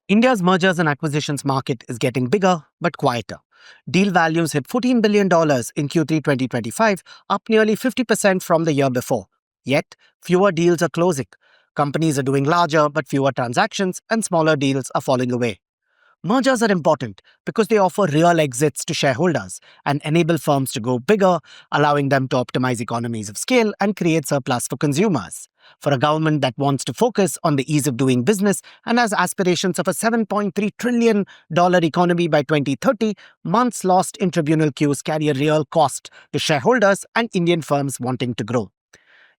India's mergers and acquisitions market is getting bigger but quieter. Deal values hit $14 billion in Q3 2025, up nearly 50% from the year before. Yet, fewer deals are closing. Companies are doing larger but fewer transactions, and smaller deals are falling away. Mergers are important because they offer real exits to shareholders and enable firms to go bigger, allowing them to optimize economies of scale and create surplus for consumers. For a government that wants to focus on the ease of doing business and has aspirations of a $7.3 trillion economy by 2030, months lost in tribunal queues carry a real cost to shareholders and Indian firms wanting to grow.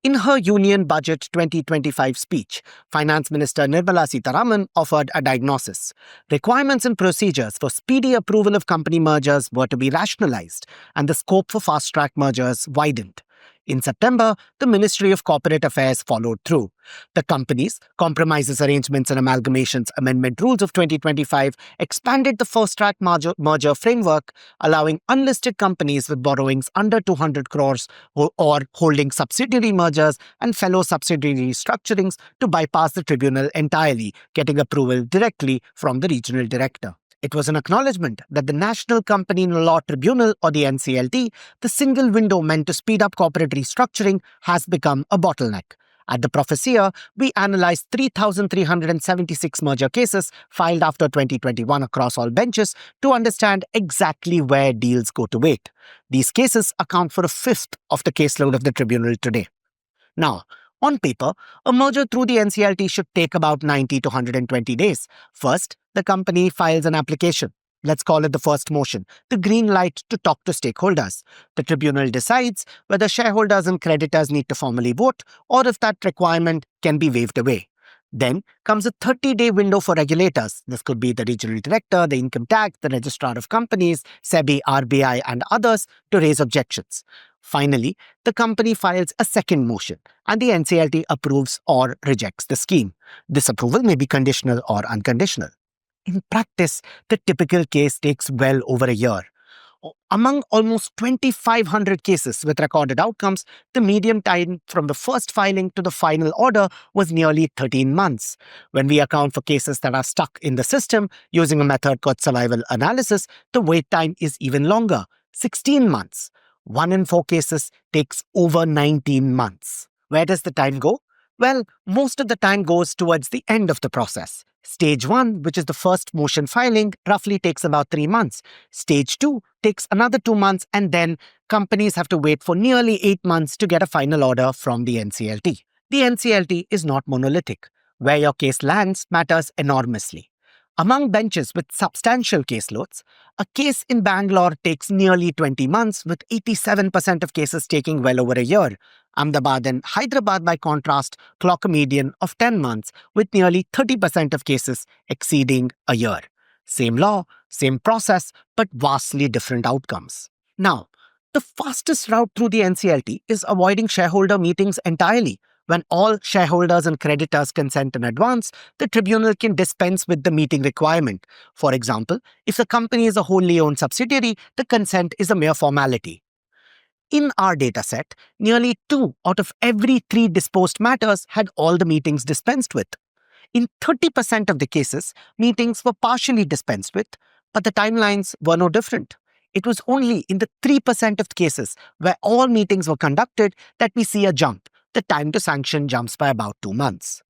In her Union Budget 2025 speech, Finance Minister Nirmala Sitharaman offered a diagnosis. Requirements and procedures for speedy approval of company mergers were to be rationalized, and the scope for fast-track mergers widened. In September, the Ministry of Corporate Affairs followed through. The Companies, Compromises, Arrangements and Amalgamations Amendment Rules of 2025 expanded the fast-track merger framework, allowing unlisted companies with borrowings under 200 crores or holding subsidiary mergers and fellow subsidiary restructurings to bypass the tribunal entirely, getting approval directly from the regional director. It was an acknowledgement that the National Company Law Tribunal, or the NCLT, the single window meant to speed up corporate restructuring, has become a bottleneck. At the Professor, we analyzed 3,376 merger cases filed after 2021 across all benches to understand exactly where deals go to wait. These cases account for a fifth of the caseload of the tribunal today. Now, on paper, a merger through the NCLT should take about 90 to 120 days. First, the company files an application. Let's call it the first motion, the green light to talk to stakeholders. The tribunal decides whether shareholders and creditors need to formally vote or if that requirement can be waived away. Then comes a 30-day window for regulators. This could be the regional director, the income tax, the registrar of companies, SEBI, RBI, and others to raise objections. Finally, the company files a second motion, and the NCLT approves or rejects the scheme. This approval may be conditional or unconditional. In practice, the typical case takes well over a year. Among almost 2,500 cases with recorded outcomes, the median time from the first filing to the final order was nearly 13 months. When we account for cases that are stuck in the system using a method called survival analysis, the wait time is even longer, 16 months. 1 in 4 cases takes over 19 months. Where does the time go? Well, most of the time goes towards the end of the process. Stage 1, which is the first motion filing, roughly takes about 3 months. Stage 2 takes another 2 months, and then companies have to wait for nearly 8 months to get a final order from the NCLT. The NCLT is not monolithic. Where your case lands matters enormously. Among benches with substantial caseloads, a case in Bangalore takes nearly 20 months, with 87% of cases taking well over a year. Ahmedabad and Hyderabad, by contrast, clock a median of 10 months, with nearly 30% of cases exceeding a year. Same law, same process, but vastly different outcomes. Now, the fastest route through the NCLT is avoiding shareholder meetings entirely. When all shareholders and creditors consent in advance, the tribunal can dispense with the meeting requirement. For example, if the company is a wholly owned subsidiary, the consent is a mere formality. In our dataset, nearly 2 out of every 3 disposed matters had all the meetings dispensed with. In 30% of the cases, meetings were partially dispensed with, but the timelines were no different. It was only in the 3% of cases where all meetings were conducted that we see a jump. The time to sanction jumps by about 2 months.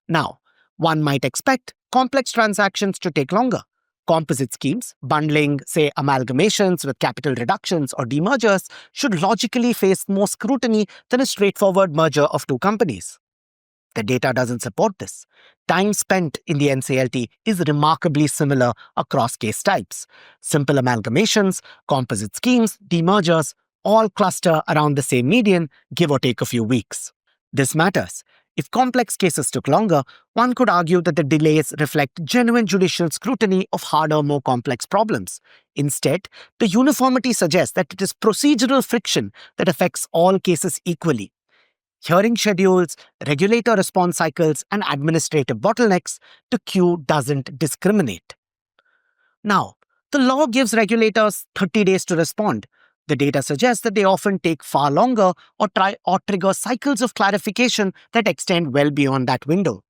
Now, one might expect complex transactions to take longer. Composite schemes, bundling, say, amalgamations with capital reductions or demergers, should logically face more scrutiny than a straightforward merger of 2 companies. The data doesn't support this. Time spent in the NCLT is remarkably similar across case types. Simple amalgamations, composite schemes, demergers, all cluster around the same median, give or take a few weeks. This matters. If complex cases took longer, one could argue that the delays reflect genuine judicial scrutiny of harder, more complex problems. Instead, the uniformity suggests that it is procedural friction that affects all cases equally. Hearing schedules, regulator response cycles, and administrative bottlenecks, the queue doesn't discriminate. Now, the law gives regulators 30 days to respond. The data suggests that they often take far longer or trigger cycles of clarification that extend well beyond that window.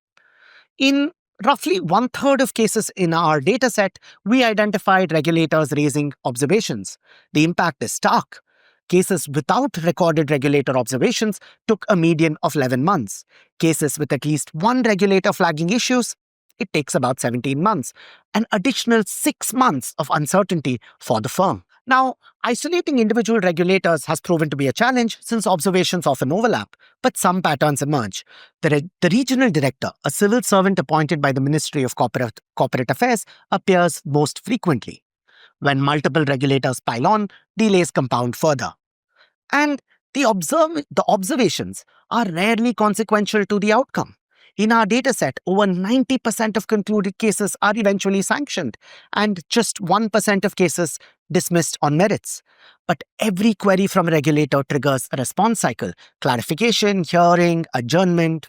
In roughly one-third of cases in our dataset, we identified regulators raising observations. The impact is stark. Cases without recorded regulator observations took a median of 11 months. Cases with at least one regulator flagging issues, it takes about 17 months, an additional 6 months of uncertainty for the firm. Now, isolating individual regulators has proven to be a challenge since observations often overlap, but some patterns emerge. The regional director, a civil servant appointed by the Ministry of Corporate Affairs, appears most frequently. When multiple regulators pile on, delays compound further. And the observations are rarely consequential to the outcome. In our dataset, over 90% of concluded cases are eventually sanctioned, and just 1% of cases dismissed on merits. But every query from a regulator triggers a response cycle: clarification, hearing, adjournment,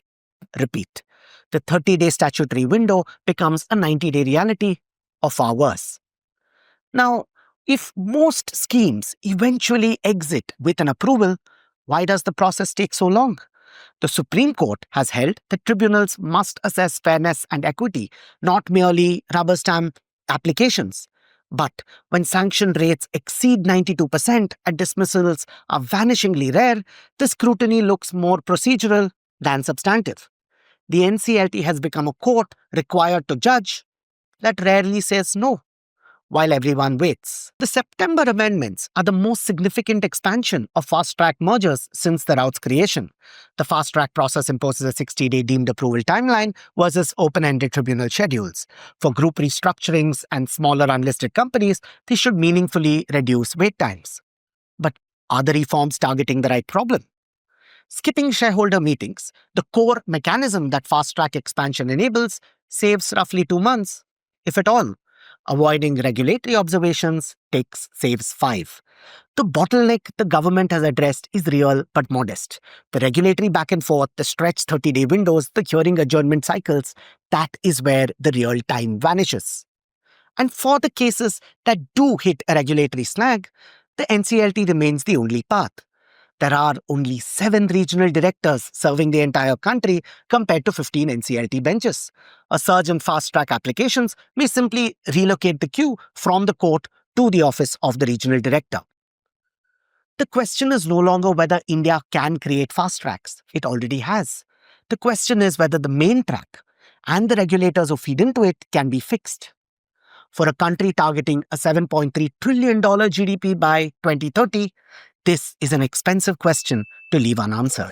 repeat. The 30-day statutory window becomes a 90-day reality, or far worse. Now, if most schemes eventually exit with an approval, why does the process take so long? The Supreme Court has held that tribunals must assess fairness and equity, not merely rubber stamp applications. But when sanction rates exceed 92% and dismissals are vanishingly rare, the scrutiny looks more procedural than substantive. The NCLT has become a court required to judge that rarely says no while everyone waits. The September amendments are the most significant expansion of fast-track mergers since the route's creation. The fast-track process imposes a 60-day deemed approval timeline versus open-ended tribunal schedules. For group restructurings and smaller unlisted companies, they should meaningfully reduce wait times. But are the reforms targeting the right problem? Skipping shareholder meetings, the core mechanism that fast-track expansion enables, saves roughly 2 months, if at all. Avoiding regulatory observations saves 5. The bottleneck the government has addressed is real but modest. The regulatory back and forth, the stretched 30-day windows, the hearing adjournment cycles, that is where the real time vanishes. And for the cases that do hit a regulatory snag, the NCLT remains the only path. There are only 7 regional directors serving the entire country compared to 15 NCLT benches. A surge in fast-track applications may simply relocate the queue from the court to the office of the regional director. The question is no longer whether India can create fast tracks. It already has. The question is whether the main track and the regulators who feed into it can be fixed. For a country targeting a $7.3 trillion GDP by 2030, this is an expensive question to leave unanswered.